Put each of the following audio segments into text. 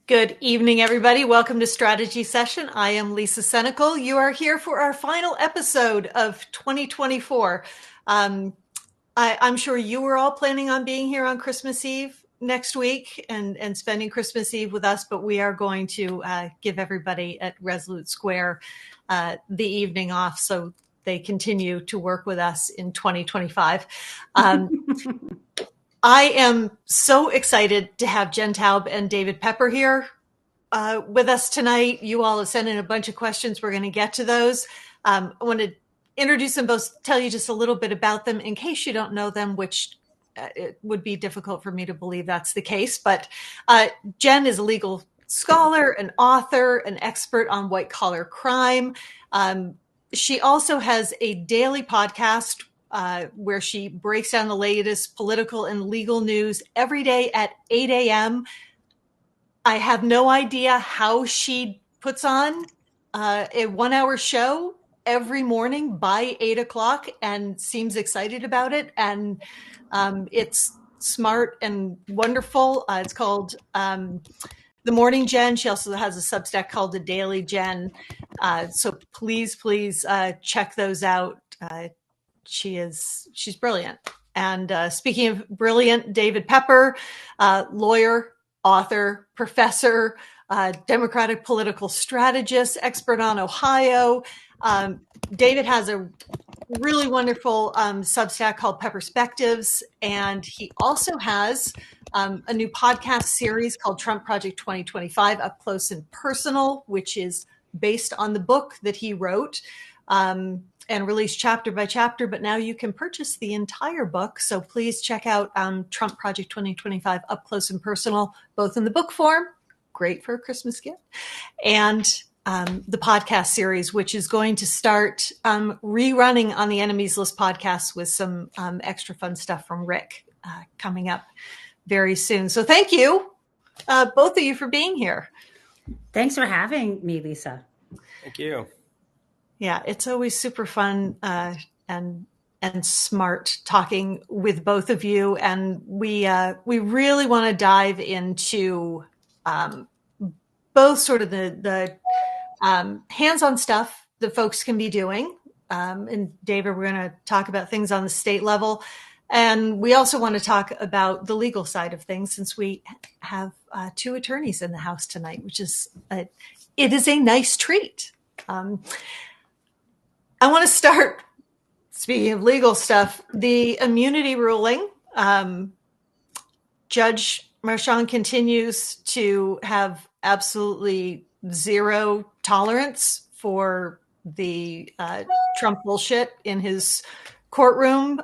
Good evening, everybody. Welcome to Strategy Session. I am Lisa Senecal. You are here for our final episode of 2024. I'm sure you were all planning on being here on Christmas Eve next week and spending Christmas Eve with us, but we are going to give everybody at Resolute Square the evening off so they continue to work with us in 2025. I am so excited to have Jen Taub and David Pepper here with us tonight. You all have sent in a bunch of questions. We're going to get to those. I want to introduce them both, tell you just a little bit about them in case you don't know them, which it would be difficult for me to believe that's the case. But Jen is a legal scholar, an author, an expert on white-collar crime. She also has a daily podcast where she breaks down the latest political and legal news every day at 8 a.m. I have no idea how she puts on a 1-hour show every morning by 8 o'clock and seems excited about it. And it's smart and wonderful. It's called The Morning Jen. She also has a Substack called The Daily Jen. So please check those out. She's brilliant. And speaking of brilliant, David Pepper, lawyer, author, professor, Democratic political strategist, expert on Ohio. David has a really wonderful Substack called Pepperspectives, and he also has a new podcast series called Trump Project 2025, Up Close and Personal, which is based on the book that he wrote. And released chapter by chapter, but now you can purchase the entire book. So please check out Trump Project 2025, Up Close and Personal, both in the book form, great for a Christmas gift, and the podcast series, which is going to start rerunning on the Enemies List podcast with some extra fun stuff from Rick coming up very soon. So thank you, both of you, for being here. Thanks for having me, Lisa. Thank you. Yeah, it's always super fun and smart talking with both of you, and we really want to dive into both sort of the hands-on stuff that folks can be doing. And David, we're going to talk about things on the state level, and we also want to talk about the legal side of things since we have two attorneys in the house tonight, which is it is a nice treat. I want to start, speaking of legal stuff, the immunity ruling. Judge Marchand continues to have absolutely zero tolerance for the Trump bullshit in his courtroom.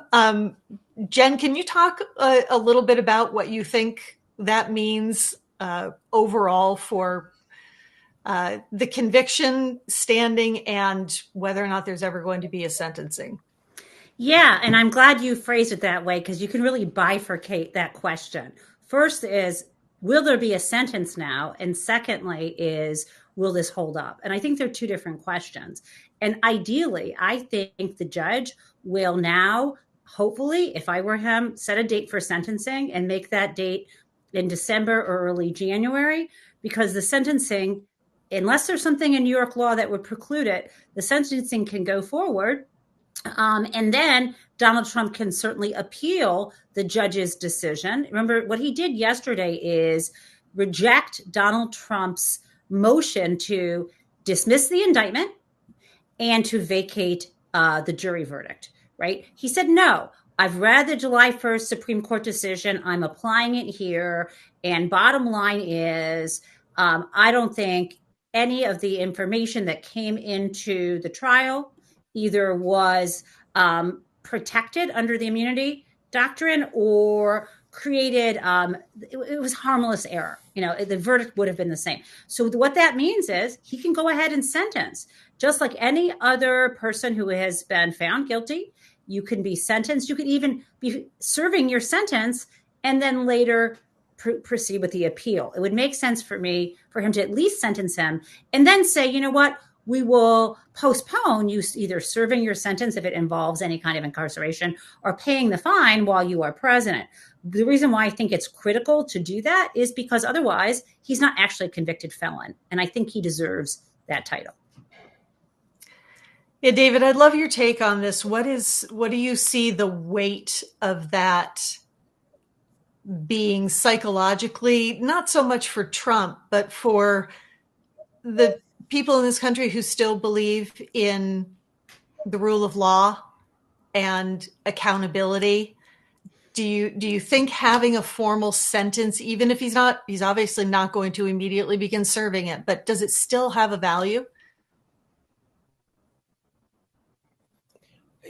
Jen, can you talk a little bit about what you think that means overall for the conviction standing and whether or not there's ever going to be a sentencing? Yeah, and I'm glad you phrased it that way because you can really bifurcate that question. First is, will there be a sentence now? And secondly is, will this hold up? And I think they're two different questions. And ideally, I think the judge will now, hopefully, if I were him, set a date for sentencing and make that date in December or early January, because the sentencing, unless there's something in New York law that would preclude it, the sentencing can go forward. And then Donald Trump can certainly appeal the judge's decision. Remember, what he did yesterday is reject Donald Trump's motion to dismiss the indictment and to vacate the jury verdict, right? He said, no, I've read the July 1st Supreme Court decision. I'm applying it here. And bottom line is, I don't think any of the information that came into the trial either was protected under the immunity doctrine or created, it was harmless error. You know, the verdict would have been the same. So what that means is he can go ahead and sentence just like any other person who has been found guilty. You can be sentenced. You could even be serving your sentence and then later proceed with the appeal. It would make sense for him to at least sentence him and then say, you know what, we will postpone you either serving your sentence if it involves any kind of incarceration or paying the fine while you are president. The reason why I think it's critical to do that is because otherwise he's not actually a convicted felon. And I think he deserves that title. Yeah, David, I'd love your take on this. What do you see the weight of that being psychologically, not so much for Trump, but for the people in this country who still believe in the rule of law and accountability? Do you think having a formal sentence, even if he's obviously not going to immediately begin serving it, but does it still have a value?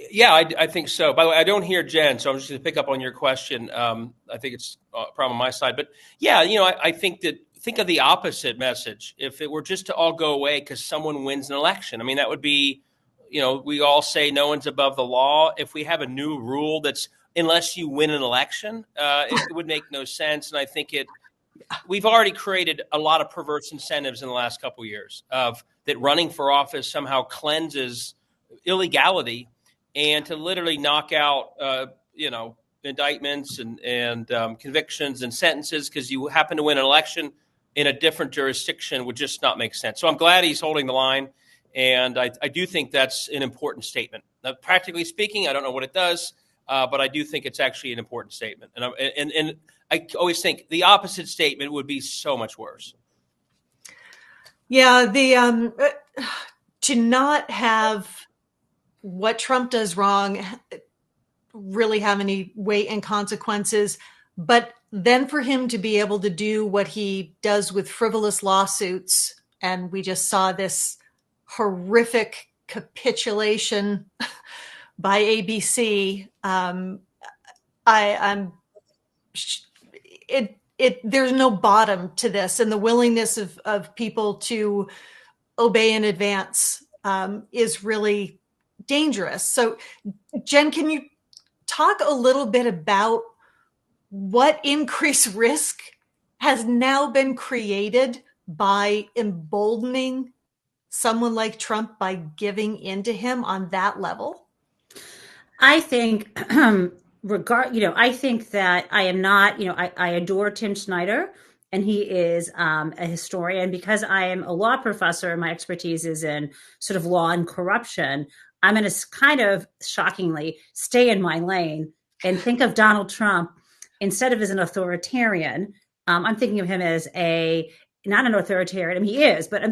Yeah, I think so. By the way, I don't hear Jen, so I'm just going to pick up on your question. I think it's a problem on my side. But yeah, I think of the opposite message. If it were just to all go away because someone wins an election, I mean, that would be, we all say no one's above the law. If we have a new rule that's unless you win an election, it would make no sense. And I think we've already created a lot of perverse incentives in the last couple of years of that running for office somehow cleanses illegality. And to literally knock out, indictments and convictions and sentences because you happen to win an election in a different jurisdiction would just not make sense. So I'm glad he's holding the line, and I do think that's an important statement. Now, practically speaking, I don't know what it does, but I do think it's actually an important statement. And I always think the opposite statement would be so much worse. Yeah, to not have what Trump does wrong really have any weight and consequences, but then for him to be able to do what he does with frivolous lawsuits, and we just saw this horrific capitulation by ABC. There's no bottom to this, and the willingness of people to obey in advance is really dangerous. So, Jen, can you talk a little bit about what increased risk has now been created by emboldening someone like Trump by giving into him on that level? I think, I think that I am not, I adore Tim Snyder, and he is a historian. Because I am a law professor and my expertise is in sort of law and corruption, I'm going to kind of shockingly stay in my lane and think of Donald Trump instead of as an authoritarian. I'm thinking of him as not an authoritarian. I mean, he is, but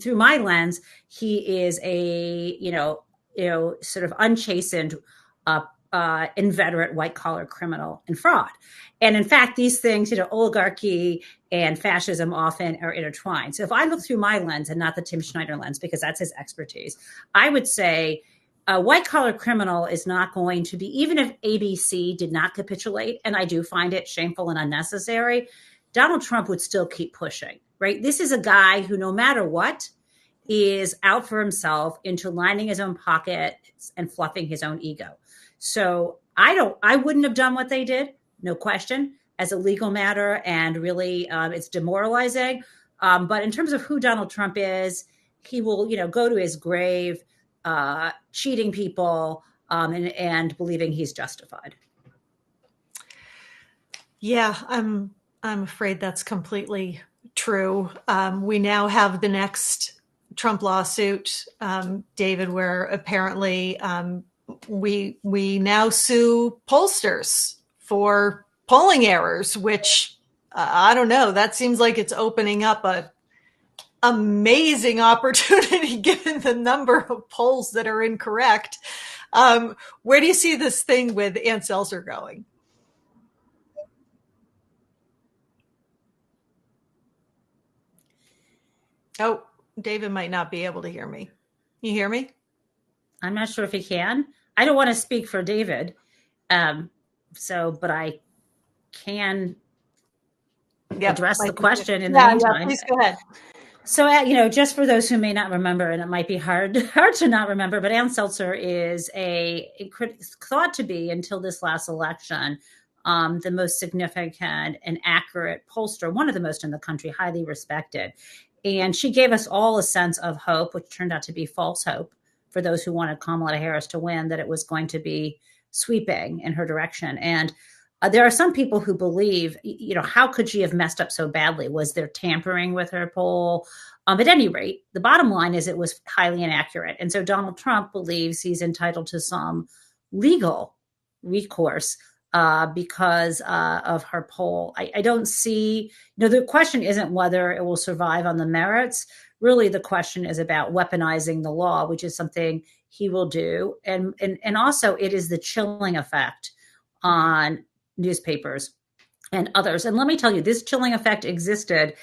through my lens, he is a, sort of unchastened, inveterate white collar criminal and fraud. And in fact, these things, oligarchy and fascism often are intertwined. So if I look through my lens and not the Tim Snyder lens, because that's his expertise, I would say a white collar criminal is not going to be, even if ABC did not capitulate, and I do find it shameful and unnecessary, Donald Trump would still keep pushing, right? This is a guy who, no matter what, is out for himself, into lining his own pockets and fluffing his own ego. So I wouldn't have done what they did, no question, as a legal matter, and really it's demoralizing. But in terms of who Donald Trump is, he will, go to his grave cheating people and believing he's justified. Yeah, I'm afraid that's completely true. We now have the next Trump lawsuit, David, where apparently we now sue pollsters for polling errors, which I don't know. That seems like it's opening up a amazing opportunity given the number of polls that are incorrect. Where do you see this thing with Ann Selzer going? Oh, David might not be able to hear me. You hear me? I'm not sure if he can. I don't want to speak for David. But I can address the question in the meantime. Yeah, please go ahead. So, just for those who may not remember, and it might be hard to not remember, but Ann Selzer is thought to be, until this last election, the most significant and accurate pollster, one of the most in the country, highly respected. And she gave us all a sense of hope, which turned out to be false hope for those who wanted Kamala Harris to win, that it was going to be sweeping in her direction. And There are some people who believe, how could she have messed up so badly? Was there tampering with her poll? At any rate, the bottom line is it was highly inaccurate. And so Donald Trump believes he's entitled to some legal recourse because of her poll. I don't see, the question isn't whether it will survive on the merits. Really, the question is about weaponizing the law, which is something he will do. And also, it is the chilling effect on newspapers and others. And let me tell you, this chilling effect existed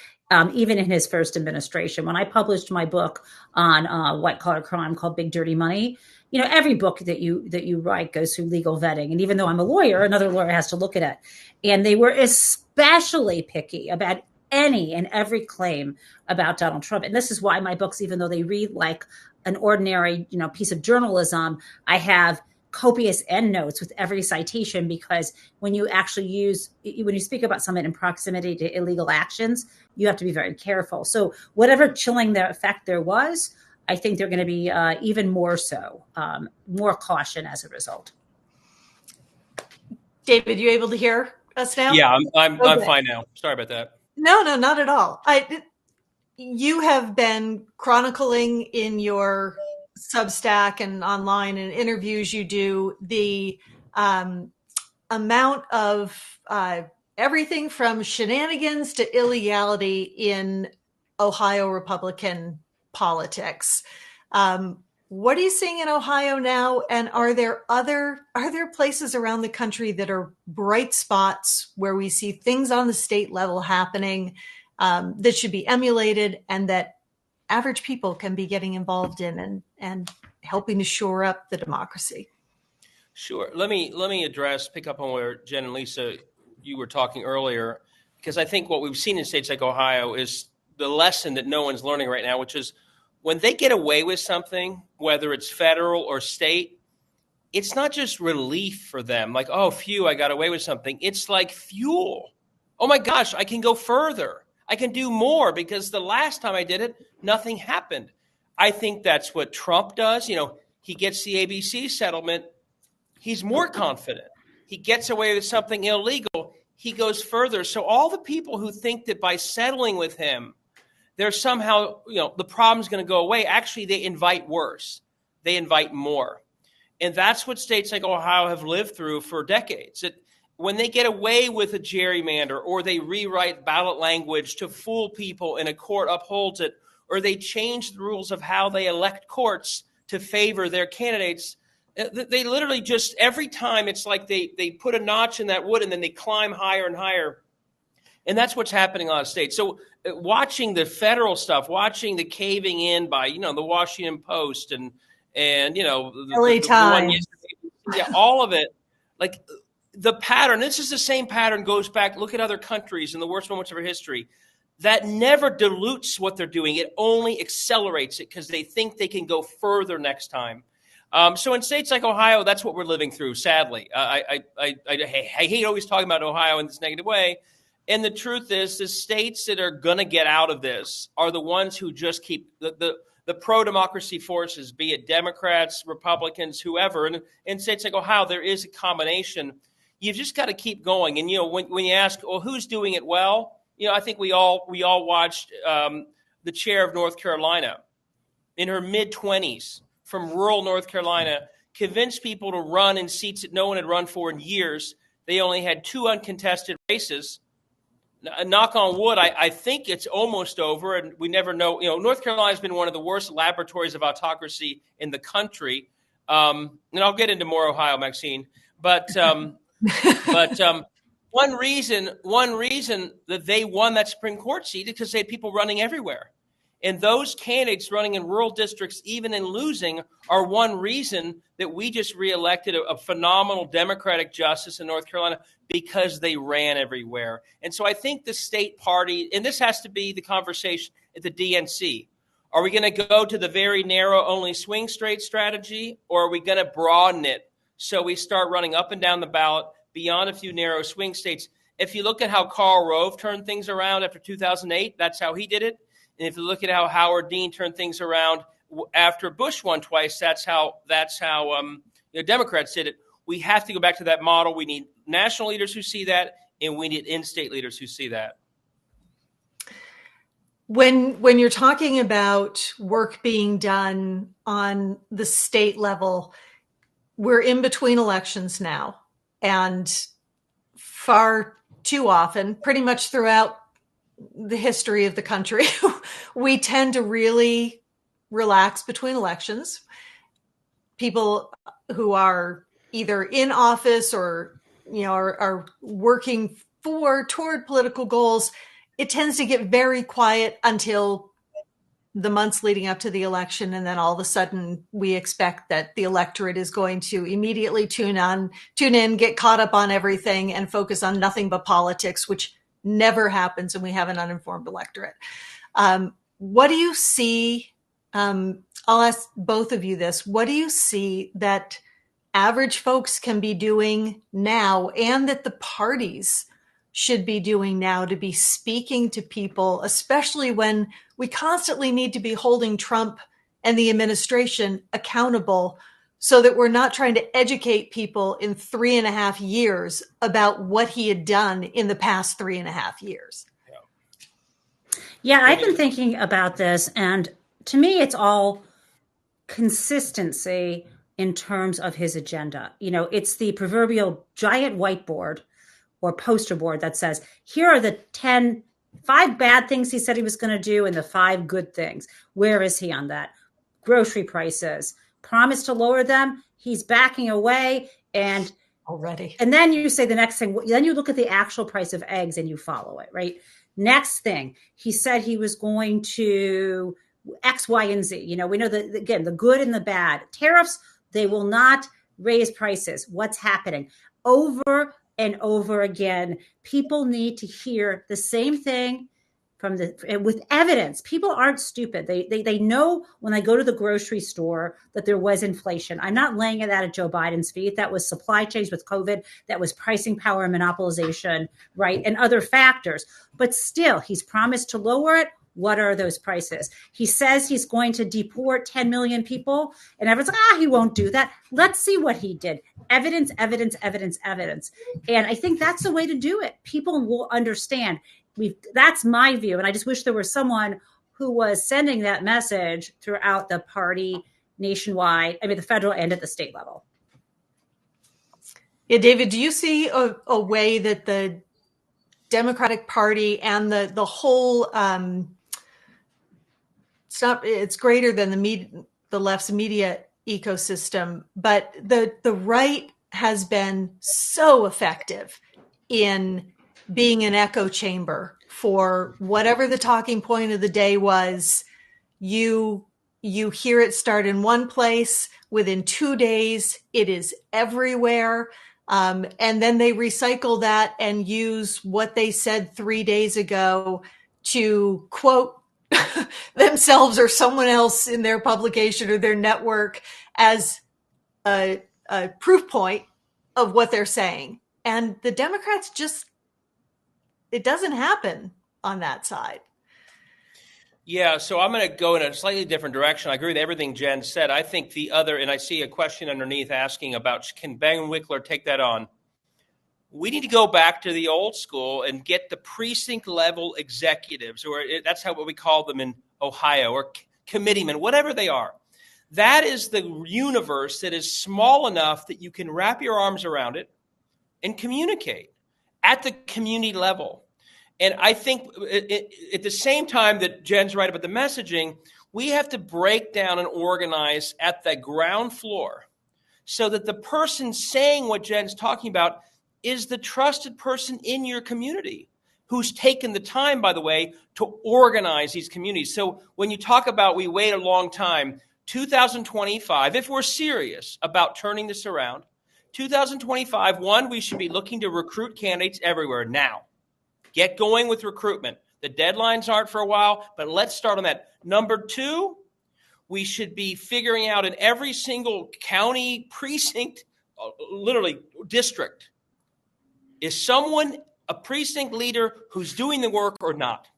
even in his first administration. When I published my book on white collar crime called Big Dirty Money, every book that you write goes through legal vetting. And even though I'm a lawyer, another lawyer has to look at it. And they were especially picky about any and every claim about Donald Trump. And this is why my books, even though they read like an ordinary, piece of journalism, I have copious endnotes with every citation, because when you speak about someone in proximity to illegal actions, you have to be very careful. So whatever chilling the effect there was, I think they're going to be even more so, more caution as a result. David, you able to hear us now? Yeah, I'm fine now. Sorry about that. No, not at all. You have been chronicling in your Substack and online and interviews you do the amount of everything from shenanigans to illegality in Ohio Republican politics. What are you seeing in Ohio now? And are there places around the country that are bright spots where we see things on the state level happening that should be emulated and that average people can be getting involved in and helping to shore up the democracy? Sure. Let me pick up on where Jen and Lisa, you were talking earlier, because I think what we've seen in states like Ohio is the lesson that no one's learning right now, which is when they get away with something, whether it's federal or state, it's not just relief for them. Like, oh, phew, I got away with something. It's like fuel. Oh my gosh, I can go further. I can do more because the last time I did it, nothing happened. I think that's what Trump does. He gets the ABC settlement. He's more confident. He gets away with something illegal. He goes further. So all the people who think that by settling with him, there's somehow, the problem's going to go away. Actually, they invite worse. They invite more. And that's what states like Ohio have lived through for decades. That when they get away with a gerrymander, or they rewrite ballot language to fool people and a court upholds it, or they change the rules of how they elect courts to favor their candidates, they literally just, every time it's like they put a notch in that wood and then they climb higher and higher. And that's what's happening in a lot of states. So watching the federal stuff, watching the caving in by, the Washington Post and LA Times. All of it, like the pattern, this is the same pattern, goes back, look at other countries in the worst moments of our history. That never dilutes what they're doing. It only accelerates it because they think they can go further next time. So in states like Ohio, that's what we're living through, sadly. I hate always talking about Ohio in this negative way. And the truth is, the states that are going to get out of this are the ones who just keep the pro-democracy forces, be it Democrats, Republicans, whoever. And in states like Ohio, there is a combination. You've just got to keep going. And, when you ask, well, who's doing it well? I think we all watched the chair of North Carolina in her mid-20s from rural North Carolina convince people to run in seats that no one had run for in years. They only had 2 uncontested races. Knock on wood, I think it's almost over, and we never know. North Carolina's been one of the worst laboratories of autocracy in the country. And I'll get into more Ohio, Maxine. But one reason that they won that Supreme Court seat is because they had people running everywhere. And those candidates running in rural districts, even in losing, are one reason that we just reelected a phenomenal Democratic justice in North Carolina, because they ran everywhere. And so I think the state party, and this has to be the conversation at the DNC, are we going to go to the very narrow, only swing straight strategy, or are we going to broaden it so we start running up and down the ballot beyond a few narrow swing states? If you look at how Karl Rove turned things around after 2008, that's how he did it. And if you look at how Howard Dean turned things around after Bush won twice, that's how Democrats did it. We have to go back to that model. We need national leaders who see that, and we need in-state leaders who see that. When you're talking about work being done on the state level, we're in between elections now, and far too often, pretty much throughout the history of the country, we tend to really relax between elections. People who are either in office or are working toward political goals, it tends to get very quiet until the months leading up to the election, and then all of a sudden we expect that the electorate is going to immediately tune in, get caught up on everything, and focus on nothing but politics, which never happens, and we have an uninformed electorate. What do you see? I'll ask both of you this. What do you see that average folks can be doing now, and that the parties should be doing now, to be speaking to people, especially when we constantly need to be holding Trump and the administration accountable, so that we're not trying to educate people in 3.5 years about what he had done in the past 3.5 years? Yeah, I've been thinking about this, and to me, it's all consistency in terms of his agenda. It's the proverbial giant whiteboard or poster board that says, here are the 5 bad things he said he was going to do and the 5 good things. Where is he on that? Grocery prices, promise to lower them. He's backing away. And already. And then you say the next thing, then you look at the actual price of eggs and you follow it, right? Next thing, he said he was going to X, Y, and Z. We know that, again, the good and the bad. Tariffs, they will not raise prices. What's happening? Over and over again, people need to hear the same thing with evidence. People aren't stupid. They know when they go to the grocery store that there was inflation. I'm not laying it out at Joe Biden's feet. That was supply chains with COVID. That was pricing power and monopolization, right? And other factors. But still, he's promised to lower it. What are those prices? He says he's going to deport 10 million people, and everyone's like, he won't do that. Let's see what he did. Evidence, evidence, evidence, evidence. And I think that's the way to do it. People will understand. That's my view. And I just wish there was someone who was sending that message throughout the party nationwide, the federal and at the state level. Yeah, David, do you see a way that the Democratic Party and the whole it's greater than the left's media ecosystem, but the right has been so effective in being an echo chamber for whatever the talking point of the day was. You hear it start in one place, within 2 days it is everywhere, and then they recycle that and use what they said 3 days ago to quote themselves or someone else in their publication or their network as a proof point of what they're saying. And the Democrats it doesn't happen on that side. Yeah, so I'm going to go in a slightly different direction. I agree with everything Jen said. I think and I see a question underneath asking about, can Ben Wickler take that on? We need to go back to the old school and get the precinct level executives, or that's what we call them in Ohio, or committeemen, whatever they are. That is the universe that is small enough that you can wrap your arms around it and communicate at the community level. And I think at the same time that Jen's right about the messaging, we have to break down and organize at the ground floor so that the person saying what Jen's talking about is the trusted person in your community who's taken the time, by the way, to organize these communities. So when you talk about we wait a long time, 2025, if we're serious about turning this around, 2025, we should be looking to recruit candidates everywhere now. Get going with recruitment. The deadlines aren't for a while, but let's start on that. Number 2, we should be figuring out in every single county, precinct, literally district, is someone a precinct leader who's doing the work or not?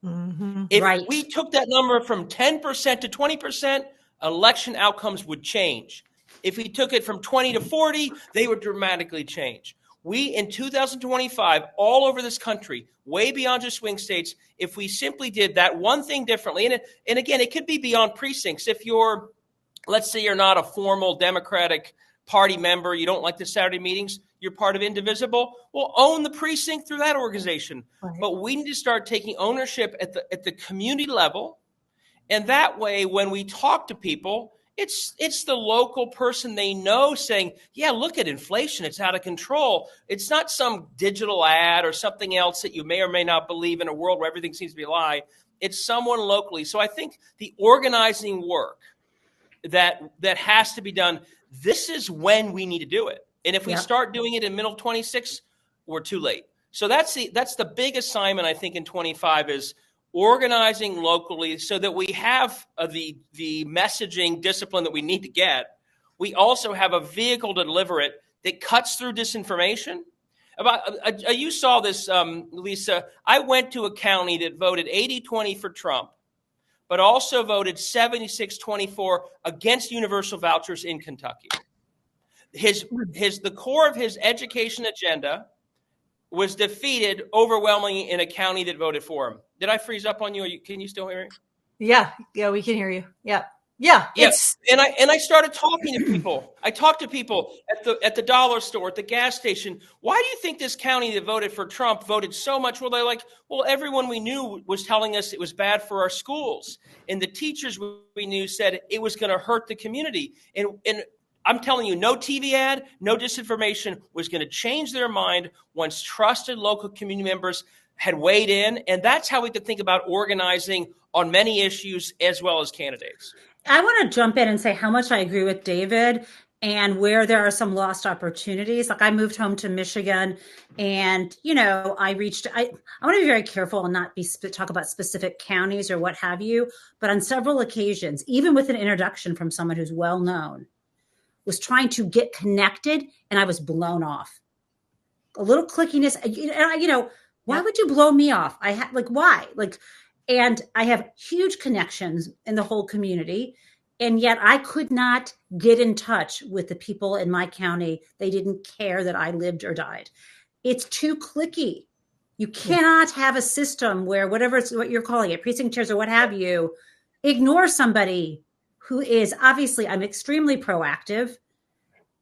Mm-hmm. If we took that number from 10% to 20%, election outcomes would change. If we took it from 20 to 40, they would dramatically change. We, in 2025, all over this country, way beyond just swing states, if we simply did that one thing differently, and again, it could be beyond precincts. If you're, let's say you're not a formal Democratic Party member, you don't like the Saturday meetings, you're part of Indivisible, well, own the precinct through that organization. Right. But we need to start taking ownership at the community level. And that way, when we talk to people, it's the local person they know saying, yeah, look at inflation. It's out of control. It's not some digital ad or something else that you may or may not believe in a world where everything seems to be a lie. It's someone locally. So I think the organizing work that has to be done, this is when we need to do it. And if we start doing it in middle 26, we're too late. So that's the big assignment, I think, in 25 is organizing locally so that we have the messaging discipline that we need to get. We also have a vehicle to deliver it that cuts through disinformation. You saw this, Lisa. I went to a county that voted 80-20 for Trump, but also voted 76-24 against universal vouchers in Kentucky. The core of his education agenda was defeated overwhelmingly in a county that voted for him. Did I freeze up on you? Can you still hear me? Yeah, we can hear you. Yeah. Yes. And I started talking to people. I talked to people at the dollar store, at the gas station. Why do you think this county that voted for Trump voted so much? Well, they're like, well, everyone we knew was telling us it was bad for our schools. And the teachers we knew said it was going to hurt the community. And I'm telling you, no TV ad, no disinformation was going to change their mind once trusted local community members had weighed in. And that's how we could think about organizing on many issues as well as candidates. I want to jump in and say how much I agree with David and where there are some lost opportunities. Like I moved home to Michigan and, I want to be very careful and not talk about specific counties or what have you. But on several occasions, even with an introduction from someone who's well known, was trying to get connected and I was blown off. A little clickiness, why would you blow me off? Why? And I have huge connections in the whole community. And yet I could not get in touch with the people in my county. They didn't care that I lived or died. It's too clicky. You cannot have a system where what you're calling it, precinct chairs or what have you, ignore somebody who is obviously, I'm extremely proactive.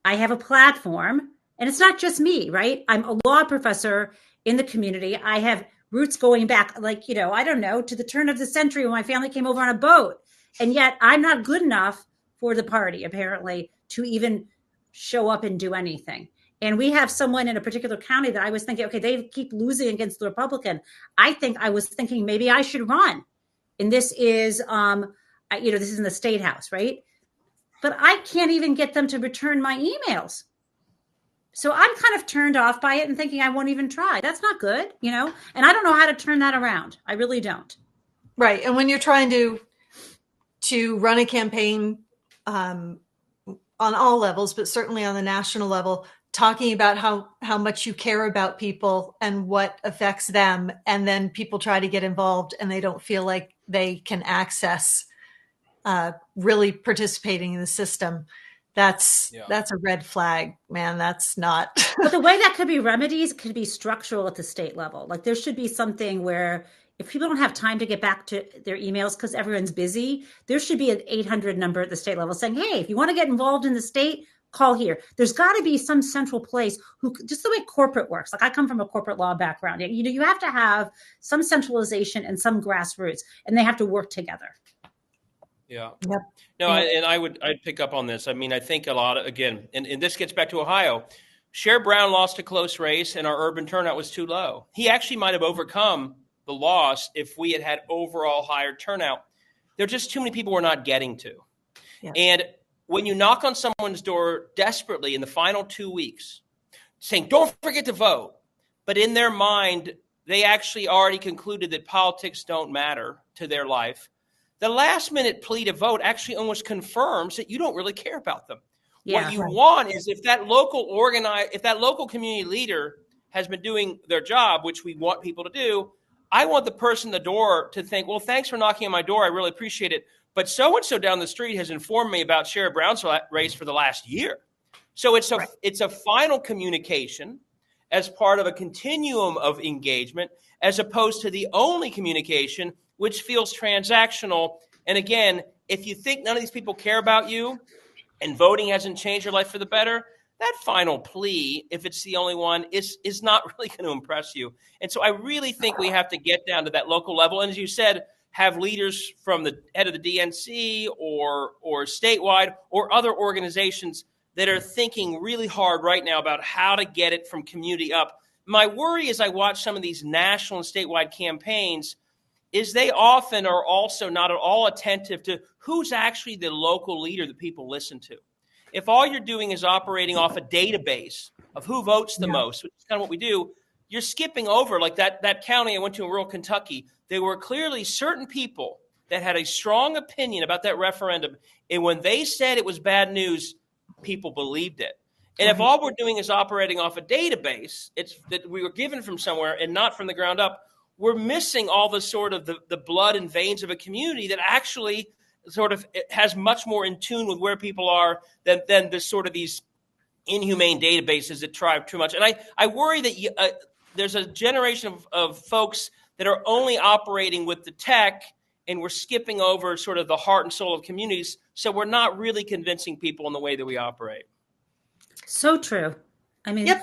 I have a platform and it's not just me, right? I'm a law professor in the community. I have roots going back, to the turn of the century when my family came over on a boat. And yet I'm not good enough for the party, apparently, to even show up and do anything. And we have someone in a particular county that I was thinking, okay, they keep losing against the Republican. I was thinking maybe I should run. And this is, this is in the State House, right? But I can't even get them to return my emails. So I'm kind of turned off by it and thinking I won't even try. That's not good, and I don't know how to turn that around. I really don't. Right. And when you're trying to run a campaign on all levels, but certainly on the national level, talking about how much you care about people and what affects them, and then people try to get involved and they don't feel like they can access really participating in the system. That's a red flag, man. That's not. But the way that could be remedies could be structural at the state level. Like there should be something where if people don't have time to get back to their emails because everyone's busy, there should be an 800 number at the state level saying, hey, if you want to get involved in the state, call here. There's got to be some central place just the way corporate works. Like I come from a corporate law background. You have to have some centralization and some grassroots, and they have to work together. Yeah. Yep. No, I'd pick up on this. I mean, I think a lot of, again, and this gets back to Ohio. Sherrod Brown lost a close race and our urban turnout was too low. He actually might have overcome the loss if we had had overall higher turnout. There are just too many people we're not getting to. Yeah. And when you knock on someone's door desperately in the final 2 weeks saying, don't forget to vote, but in their mind, they actually already concluded that politics don't matter to their life. The last minute plea to vote actually almost confirms that you don't really care about them. Yeah, what you want is if that local community leader has been doing their job, which we want people to do, I want the person at the door to think, well, thanks for knocking on my door. I really appreciate it. But so-and-so down the street has informed me about Sherrod Brown's race for the last year. So it's a final communication as part of a continuum of engagement, as opposed to the only communication, which feels transactional. And again, if you think none of these people care about you and voting hasn't changed your life for the better, that final plea, if it's the only one, is not really going to impress you. And so I really think we have to get down to that local level. And as you said, have leaders from the head of the DNC or statewide or other organizations that are thinking really hard right now about how to get it from community up. My worry as I watch some of these national and statewide campaigns is they often are also not at all attentive to who's actually the local leader that people listen to. If all you're doing is operating off a database of who votes the most, which is kind of what we do, you're skipping over like that county I went to in rural Kentucky. There were clearly certain people that had a strong opinion about that referendum. And when they said it was bad news, people believed it. And if all we're doing is operating off a database, it's that we were given from somewhere and not from the ground up, we're missing all the sort of the blood and veins of a community that actually sort of has much more in tune with where people are than the sort of these inhumane databases that try too much. And I worry that there's a generation of folks that are only operating with the tech, and we're skipping over sort of the heart and soul of communities. So we're not really convincing people in the way that we operate. So true. I mean,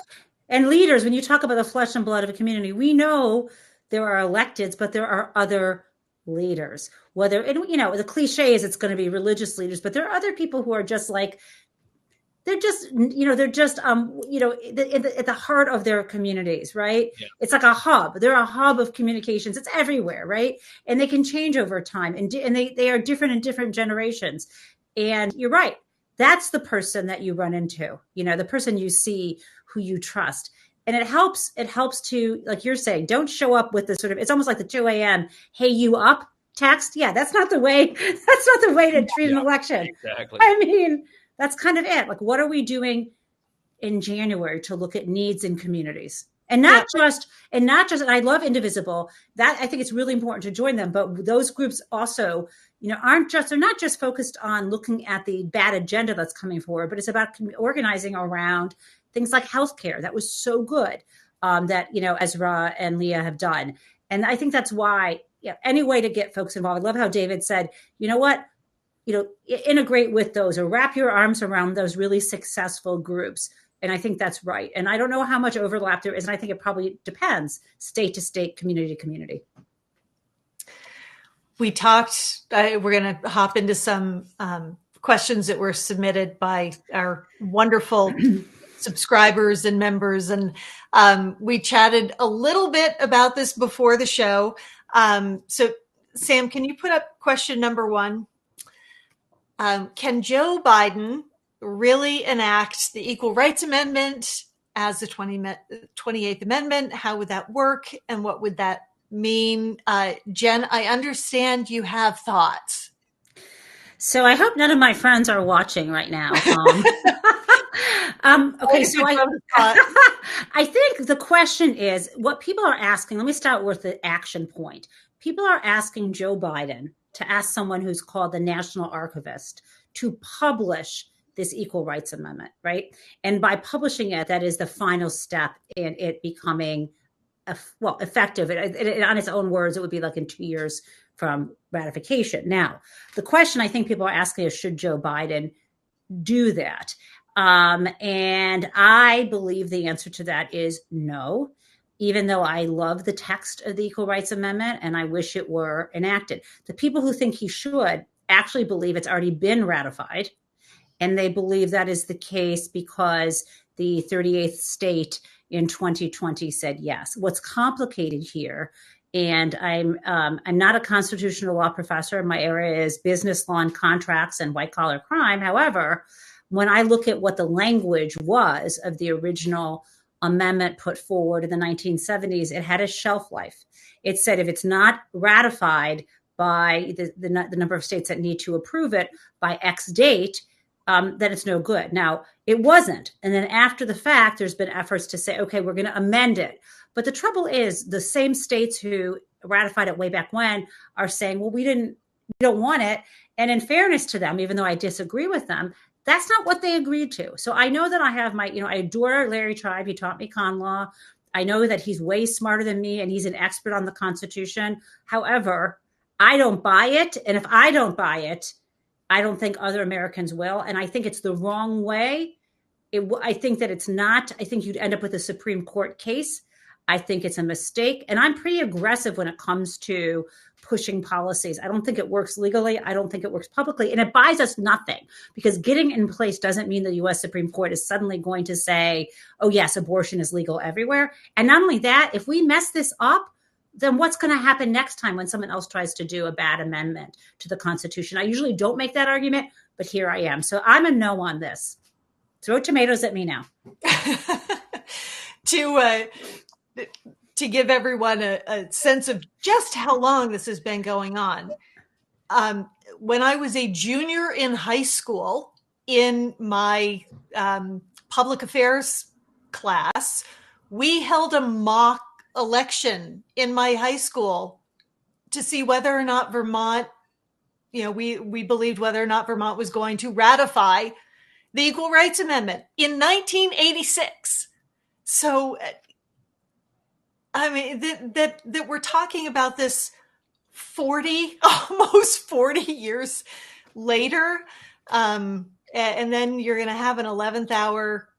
and leaders, when you talk about the flesh and blood of a community, we know there are electeds, but there are other leaders. Whether, and the cliche is it's going to be religious leaders, but there are other people who are just like, they're just at the heart of their communities, right? Yeah. It's like a hub. They're a hub of communications. It's everywhere, right? And they can change over time, and they are different in different generations. And you're right. That's the person that you run into, the person you see who you trust. And it helps to, like you're saying, don't show up with the sort of, it's almost like the 2 a.m. Hey, you up text. Yeah, that's not the way to treat an election. Exactly. I mean, that's kind of it. Like, what are we doing in January to look at needs in communities? And not just, and I love Indivisible. That I think it's really important to join them. But those groups also, they're not just focused on looking at the bad agenda that's coming forward, but it's about organizing around things like healthcare. That was so good that, Ezra and Leah have done. And I think that's why any way to get folks involved. I love how David said, you know what? Integrate with those or wrap your arms around those really successful groups. And I think that's right. And I don't know how much overlap there is. And I think it probably depends state to state, community to community. We talked, we're going to hop into some questions that were submitted by our wonderful subscribers and members. And we chatted a little bit about this before the show. So Sam, can you put up question number 1? Can Joe Biden really enact the Equal Rights Amendment as the 28th Amendment? How would that work? And what would that mean? Jen, I understand you have thoughts. So I hope none of my friends are watching right now. Okay, so I think the question is what people are asking. Let me start with the action point. People are asking Joe Biden to ask someone who's called the National Archivist to publish this Equal Rights Amendment, right? And by publishing it, that is the final step in it becoming, effective. On its own words, it would be like in 2 years from ratification. Now, the question I think people are asking is, should Joe Biden do that? And I believe the answer to that is no, even though I love the text of the Equal Rights Amendment and I wish it were enacted. The people who think he should actually believe it's already been ratified. And they believe that is the case because the 38th state in 2020 said yes. What's complicated here, and I'm not a constitutional law professor. My area is business law and contracts and white collar crime. However, when I look at what the language was of the original amendment put forward in the 1970s, it had a shelf life. It said if it's not ratified by the number of states that need to approve it by X date, that it's no good. Now, it wasn't. And then after the fact, there's been efforts to say, okay, we're going to amend it. But the trouble is the same states who ratified it way back when are saying, well, we don't want it. And in fairness to them, even though I disagree with them, that's not what they agreed to. So I know that I have I adore Larry Tribe. He taught me con law. I know that he's way smarter than me and he's an expert on the Constitution. However, I don't buy it. And if I don't buy it, I don't think other Americans will. And I think it's the wrong way. I think that it's not. I think you'd end up with a Supreme Court case. I think it's a mistake. And I'm pretty aggressive when it comes to pushing policies. I don't think it works legally. I don't think it works publicly. And it buys us nothing, because getting in place doesn't mean the U.S. Supreme Court is suddenly going to say, oh, yes, abortion is legal everywhere. And not only that, if we mess this up, then what's going to happen next time when someone else tries to do a bad amendment to the Constitution? I usually don't make that argument, but here I am. So I'm a no on this. Throw tomatoes at me now. To give everyone a sense of just how long this has been going on. When I was a junior in high school, in my public affairs class, we held a mock election in my high school to see whether or not Vermont, we believed whether or not Vermont was going to ratify the Equal Rights Amendment in 1986. So, I mean, that we're talking about this almost 40 years later. And then you're going to have an 11th hour,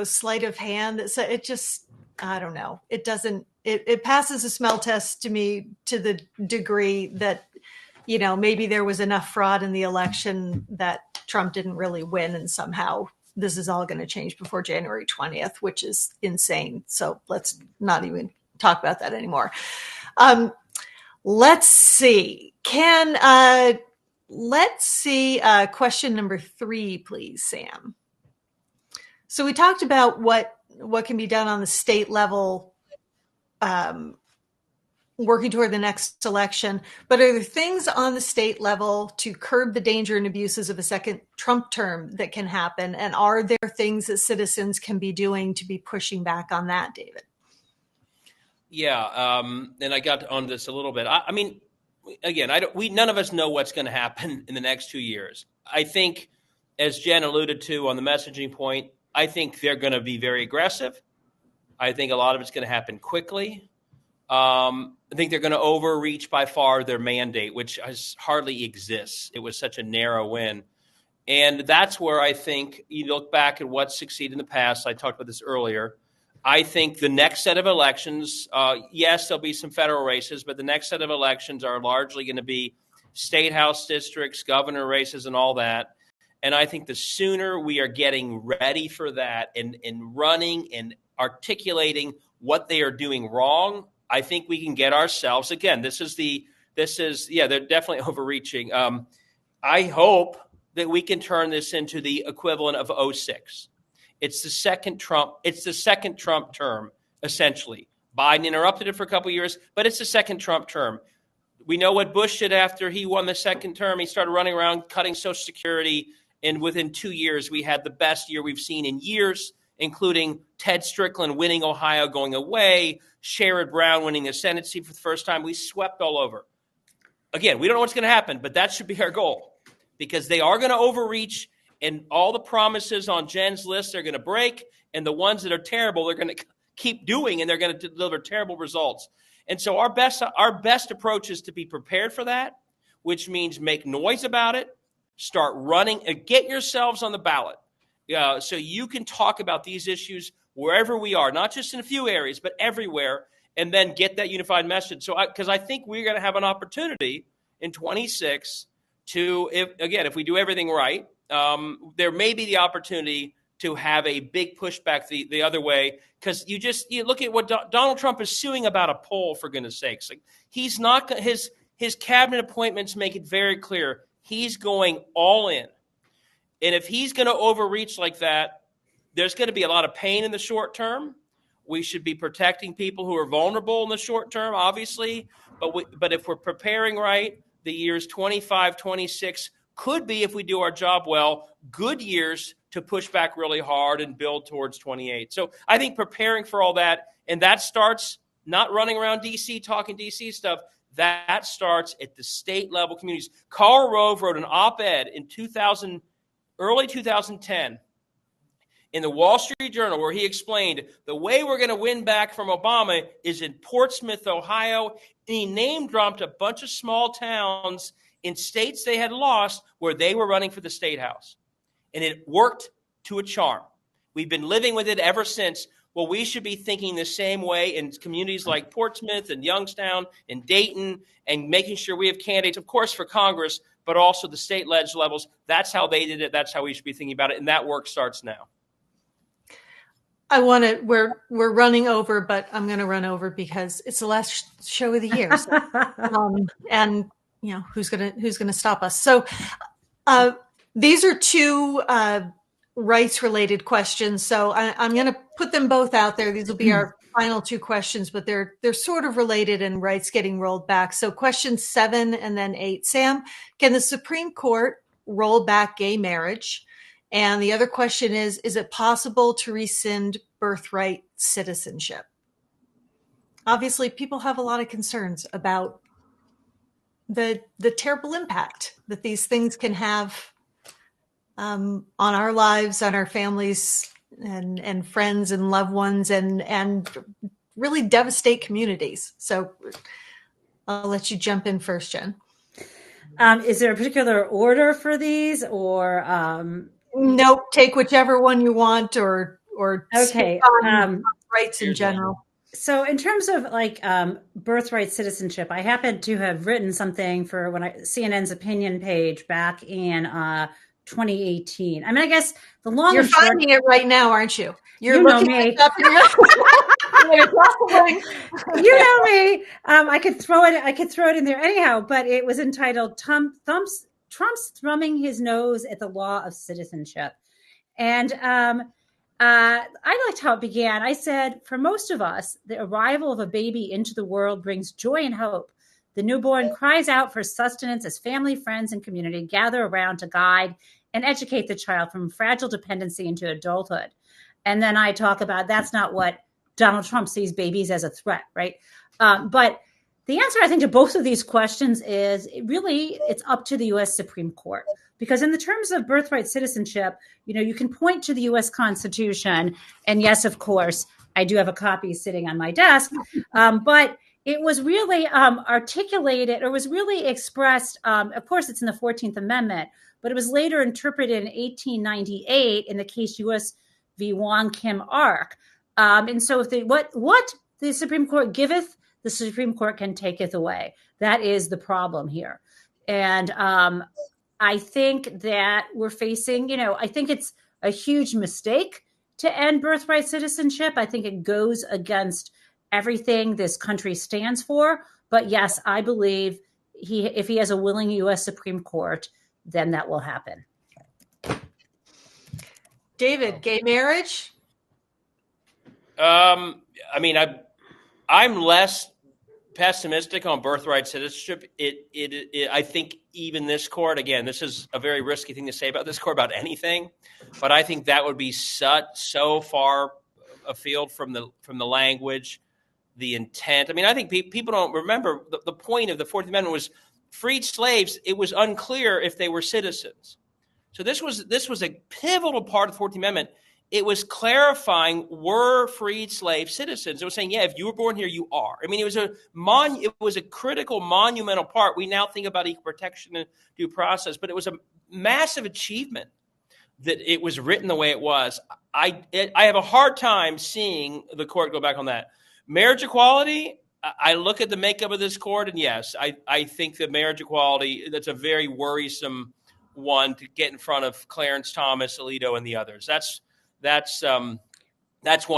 sleight of hand. It just, I don't know. It doesn't, it passes a smell test to me to the degree that, maybe there was enough fraud in the election that Trump didn't really win, and somehow this is all going to change before January 20th, which is insane. So let's not even talk about that anymore. Let's see. Let's see. Question number 3, please, Sam. So we talked about what can be done on the state level, working toward the next election, but are there things on the state level to curb the danger and abuses of a second Trump term that can happen? And are there things that citizens can be doing to be pushing back on that, David? Yeah, and I got on this a little bit. I mean, again, none of us know what's going to happen in the next 2 years. I think, as Jen alluded to on the messaging point, I think they're going to be very aggressive. I think a lot of it's going to happen quickly. I think they're going to overreach by far their mandate, which hardly exists. It was such a narrow win. And that's where I think you look back at what succeeded in the past. I talked about this earlier. I think the next set of elections, yes, there'll be some federal races, but the next set of elections are largely going to be state house districts, governor races, and all that. And I think the sooner we are getting ready for that and running and articulating what they are doing wrong, I think we can get ourselves, again, they're definitely overreaching. I hope that we can turn this into the equivalent of 2006. It's the second Trump term, essentially. Biden interrupted it for a couple of years, but it's the second Trump term. We know what Bush did after he won the second term. He started running around cutting Social Security, and within 2 years, we had the best year we've seen in years, including Ted Strickland winning Ohio, going away, Sherrod Brown winning the Senate seat for the first time. We swept all over. Again, we don't know what's going to happen, but that should be our goal, because they are going to overreach, and all the promises on Jen's list are going to break, and the ones that are terrible, they're going to keep doing, and they're going to deliver terrible results. And so our best approach is to be prepared for that, which means make noise about it, start running, and get yourselves on the ballot. So you can talk about these issues wherever we are, not just in a few areas, but everywhere, and then get that unified message. So, because I think we're going to have an opportunity in 26 to, if we do everything right, there may be the opportunity to have a big pushback the other way, because you look at what Donald Trump is suing about, a poll, for goodness sakes. Like, he's not, his cabinet appointments make it very clear he's going all in. And if he's going to overreach like that, there's going to be a lot of pain in the short term. We should be protecting people who are vulnerable in the short term, obviously. But if we're preparing right, the years 25, 26 could be, if we do our job well, good years to push back really hard and build towards 28. So I think preparing for all that, and that starts not running around DC talking DC stuff. That starts at the state level communities. Karl Rove wrote an op-ed in early 2010 in the Wall Street Journal where he explained the way we're going to win back from Obama is in Portsmouth, Ohio. And he name-dropped a bunch of small towns in states they had lost where they were running for the state house. And it worked to a charm. We've been living with it ever since. Well, we should be thinking the same way in communities like Portsmouth and Youngstown and Dayton, and making sure we have candidates, of course, for Congress, but also the state ledge levels. That's how they did it. That's how we should be thinking about it. And that work starts now. We're running over, but I'm going to run over because it's the last show of the year. So, and who's going to stop us? So, these are two rights related questions. So I'm going to put them both out there. These will be our final two questions, but they're sort of related and rights getting rolled back. So question 7 and then 8, Sam, can the Supreme Court roll back gay marriage? And the other question is it possible to rescind birthright citizenship? Obviously, people have a lot of concerns about the terrible impact that these things can have on our lives, on our families and friends and loved ones, and really devastate communities. So I'll let you jump in first, Jen. Is there a particular order for these, or nope? Take whichever one you want, or okay. Rights in general. So in terms of birthright citizenship, I happen to have written something for CNN's opinion page back in 2018. I mean, I guess the long You're finding it right now, aren't you? You know me. You know me. I could throw it in there anyhow, but it was entitled Trump's Thrumming His Nose at the Law of Citizenship. And I liked how it began. I said, for most of us, the arrival of a baby into the world brings joy and hope. The newborn cries out for sustenance as family, friends, and community gather around to guide and educate the child from fragile dependency into adulthood. And then I talk about that's not what Donald Trump sees babies as a threat, right? But the answer, I think, to both of these questions is it's up to the U.S. Supreme Court. Because in the terms of birthright citizenship, you can point to the U.S. Constitution. And yes, of course, I do have a copy sitting on my desk. But it was really articulated, or was really expressed. Of course, it's in the 14th Amendment, but it was later interpreted in 1898 in the case U.S. v. Wong Kim Ark. And so if what the Supreme Court giveth, the Supreme Court can taketh away. That is the problem here. And I think that we're facing, I think it's a huge mistake to end birthright citizenship. I think it goes against everything this country stands for. But yes, I believe if he has a willing U.S. Supreme Court, then that will happen. David, gay marriage? I mean, I'm less pessimistic on birthright citizenship. I think even this court, again, this is a very risky thing to say about this court about anything, but I think that would be so far afield from the language, the intent. I mean, I think people don't remember the point of the 14th Amendment was freed slaves. It was unclear if they were citizens. So this was a pivotal part of the 14th Amendment. It was clarifying, were freed slave citizens. It was saying, yeah, if you were born here, you are. I mean, it was a critical, monumental part. We now think about equal protection and due process, but it was a massive achievement that it was written the way it was. I have a hard time seeing the court go back on that. Marriage equality, I look at the makeup of this court, and yes, I think that marriage equality, that's a very worrisome one to get in front of Clarence Thomas, Alito, and the others. That's one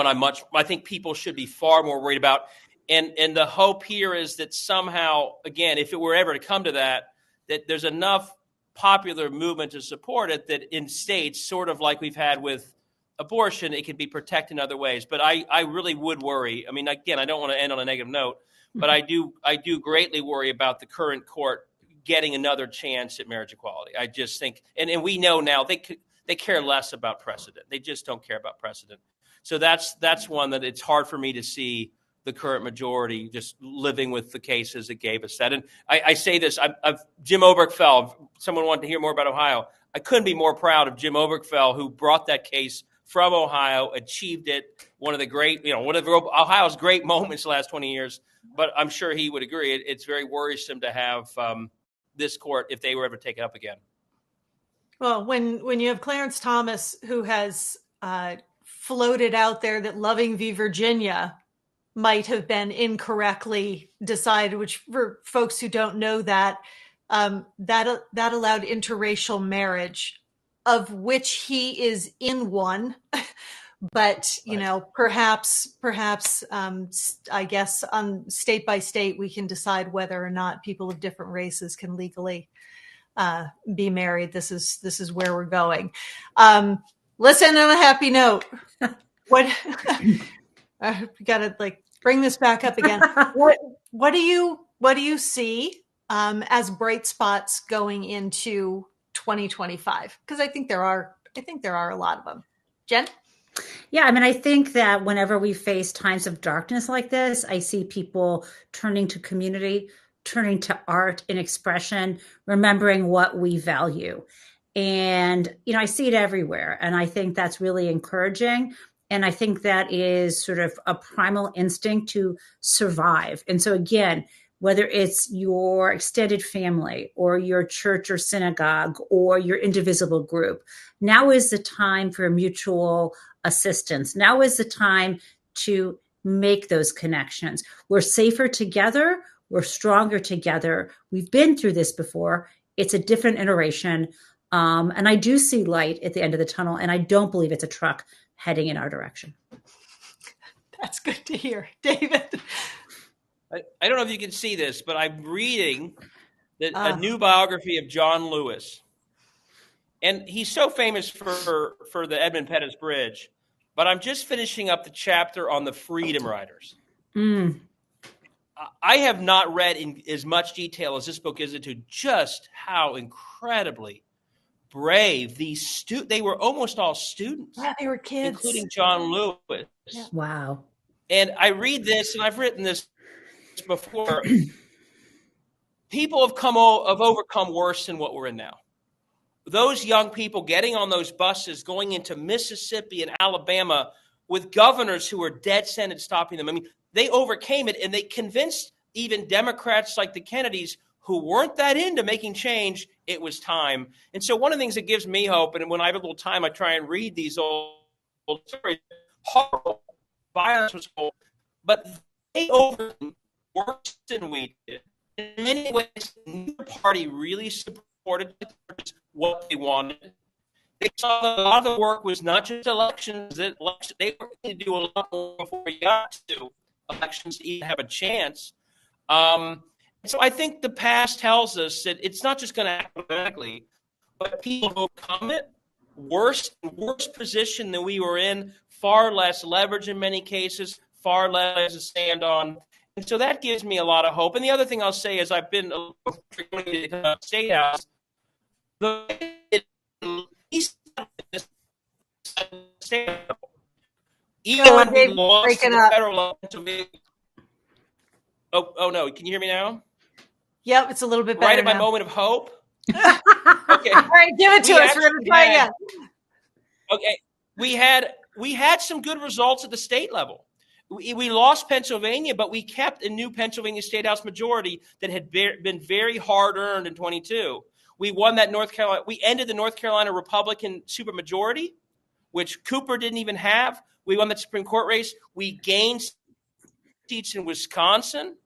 I think people should be far more worried about. And the hope here is that somehow, again, if it were ever to come to that there's enough popular movement to support it that in states, sort of like we've had with abortion, it can be protected in other ways. But I really would worry. I mean, again, I don't want to end on a negative note, but I do greatly worry about the current court getting another chance at marriage equality. I just think, and we know now they care less about precedent. They just don't care about precedent. So that's one that it's hard for me to see the current majority, just living with the cases that gave us that. And I say this, Jim Obergefell, someone wanted to hear more about Ohio. I couldn't be more proud of Jim Obergefell, who brought that case from Ohio, achieved it, one of Ohio's great moments the last 20 years. But I'm sure he would agree. It's very worrisome to have this court if they were ever taken up again. Well, when you have Clarence Thomas, who has floated out there that Loving v. Virginia might have been incorrectly decided, which for folks who don't know that allowed interracial marriage, of which he is in one. But, perhaps, I guess on state by state, we can decide whether or not people of different races can legally be married. This is where we're going. Let's end on a happy note. What we gotta bring this back up again. What do you see as bright spots going into 2025? Because I think there are a lot of them. Jen? Yeah, I mean, I think that whenever we face times of darkness like this, I see people turning to community, turning to art and expression, remembering what we value. And, I see it everywhere. And I think that's really encouraging. And I think that is sort of a primal instinct to survive. And so again, whether it's your extended family or your church or synagogue or your indivisible group, now is the time for mutual assistance. Now is the time to make those connections. We're safer together. We're stronger together. We've been through this before. It's a different iteration. And I do see light at the end of the tunnel, and I don't believe it's a truck heading in our direction. That's good to hear. David? I don't know if you can see this, but I'm reading a new biography of John Lewis. And he's so famous for the Edmund Pettus Bridge, but I'm just finishing up the chapter on the Freedom Riders. I have not read in as much detail as this book is into just how incredibly brave these they were almost all students. Yeah, they were kids. Including John Lewis. Yeah. Wow. And I read this, and I've written this before. People have overcome worse than what we're in now. Those young people getting on those buses, going into Mississippi and Alabama with governors who were dead set at stopping them. I mean, they overcame it, and they convinced even Democrats like the Kennedys, who weren't that into making change, it was time. And so one of the things that gives me hope, and when I have a little time, I try and read these old stories. Horrible. Violence was horrible. But they overcame worse than we did. In many ways, neither party really supported what they wanted. They saw that a lot of the work was not just elections. They were going to do a lot more before we got to elections to even have a chance. So I think the past tells us that it's not just going to happen automatically, but people have overcome it. Worse position than we were in, far less leverage in many cases, far less to stand on. And so that gives me a lot of hope. And the other thing I'll say is I've been to the State House. Even when we lost the federal level. Oh no! Can you hear me now? Yep, it's a little bit better. Right at my moment of hope. Okay. All right, give it to us. We're going to try again. Okay, we had some good results at the state level. We lost Pennsylvania, but we kept a new Pennsylvania State House majority that had been very hard earned in 22. We won that North Carolina. We ended the North Carolina Republican supermajority, which Cooper didn't even have. We won that Supreme Court race. We gained seats in Wisconsin.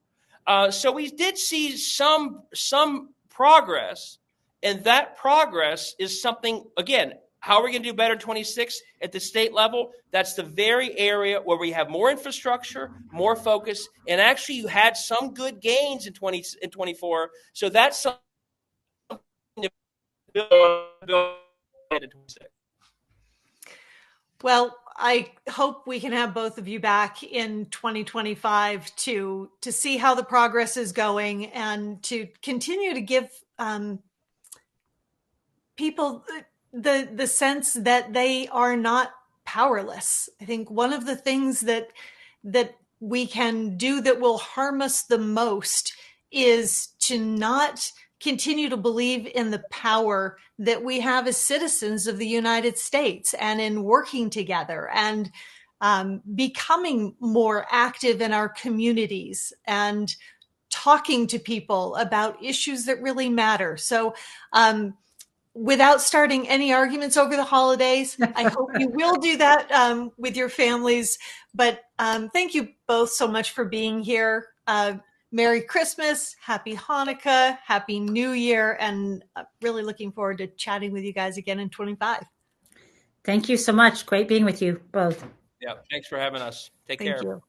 So we did see some progress, and that progress is something, again, how are we going to do better in 26 at the state level? That's the very area where we have more infrastructure, more focus, and actually you had some good gains in 24. So that's something to build on in 26. Well, I hope we can have both of you back in 2025 to see how the progress is going and to continue to give people the sense that they are not powerless. I think one of the things that we can do that will harm us the most is to not continue to believe in the power that we have as citizens of the United States, and in working together and becoming more active in our communities and talking to people about issues that really matter. So, without starting any arguments over the holidays, I hope you will do that with your families. But thank you both so much for being here. Merry Christmas, Happy Hanukkah, Happy New Year, and really looking forward to chatting with you guys again in 25. Thank you so much. Great being with you both. Yeah, thanks for having us. Take care. Thank you.